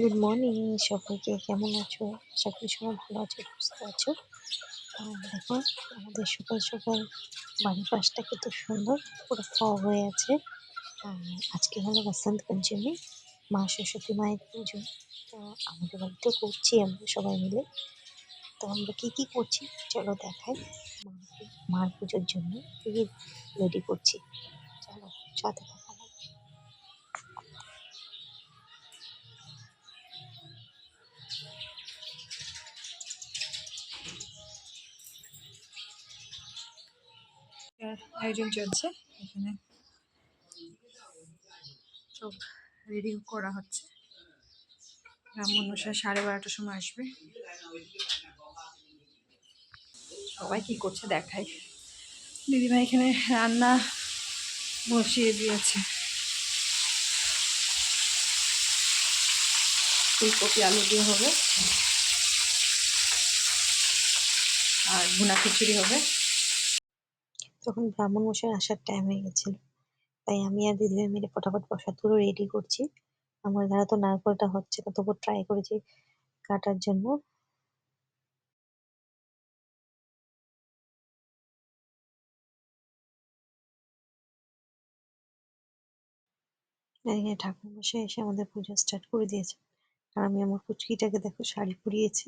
Good morning সকলকে, কেমন আছো? আশা করি সবাই ভালো আছো, সুস্থ আছো। দেখো আমাদের সকাল সকাল বাড়ির পাশটা কত সুন্দর, পুরো ফগ হয়ে আছে। আজকে হলো বসন্ত পঞ্চমী, মা সরস্বতী মায়ের পুজো। তো আমাদের বাড়িতেও করছি আমরা সবাই মিলে। তো আমরা কি কি করছি চলো দেখাই। মার পুজোর জন্য কি রেডি করছি, চলো সাথে থাকো। আয়োজন চলছে এখানে, সব রেডি করা হচ্ছে। ব্রাহ্মণ মশাই 12:30টার সময় আসবে। সবাই কি করছে দেখাই। দিদিভাই এখানে রান্না বসিয়ে দিয়েছে, ফুলকপি আলু দিয়ে হবে আর ভুনা খিচুড়ি হবে। তখন ব্রাহ্মণ মশাই আসার টাইম হয়ে গেছিল, তাই আমি আর দিদিভাই মিলে ফটাফট প্রসাদগুলো রেডি করছি। আমার দ্বারা তো নারকেলটা হচ্ছে না, তবু ট্রাই করেছি কাটার জন্য। আর এখানে ঠাকুর মশাই এসে আমাদের পুজো স্টার্ট করে দিয়েছে। আর আমি আমার পুচকিটাকে দেখো শাড়ি পরিয়েছি,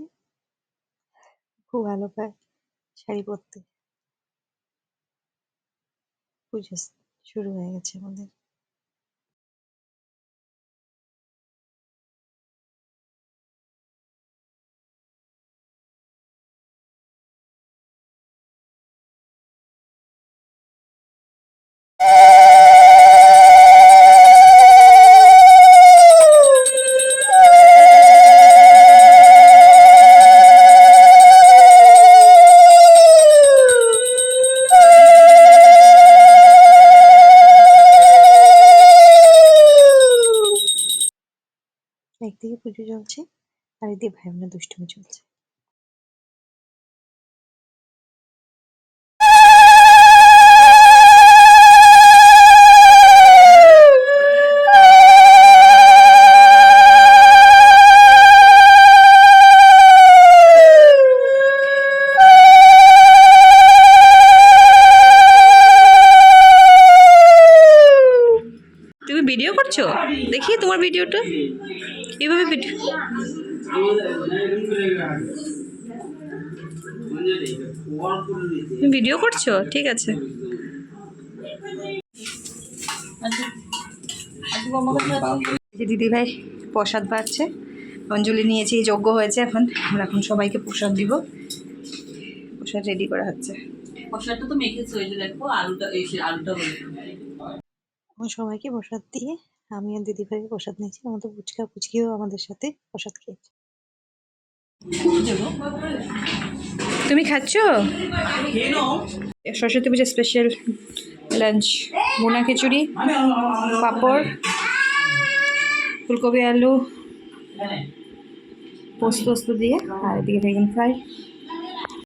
খুব ভালো পায় শাড়ি পরতে। পুজো শুরু হয়ে গেছে আমাদের। একদিকে পুজো চলছে আর একদিকে ভাই বোনের দুষ্টুমি চলছে। তুমি ভিডিও করছো? দেখি তোমার ভিডিওটা, এইভাবে ভিডিও ভিডিও করছো? ঠিক আছে। দিদিভাই প্রসাদ পাচ্ছে, অঞ্জলি নিয়েছি, যজ্ঞ হয়েছে। আমরা এখন সবাইকে প্রসাদ দিব। প্রসাদ রেডি করা হচ্ছে। প্রসাদটা তো মেখেছো, এই যে দেখো আলুটা, এই আলুটা হলো। আমার সবাইকে প্রসাদ দিয়ে আমি আর দিদিভাইকে প্রসাদ নিয়েছি। আমাদের পুচকিও আমাদের সাথে প্রসাদ খেয়েছে। তুমি খাচ্ছ? সরস্বতী পূজা স্পেশাল লাঞ্চ, ভুনা খিচুড়ি, পাঁপড়, ফুলকপি আলু পোস্ত দিয়ে, আর এদিকে বেগুন ফ্রাই।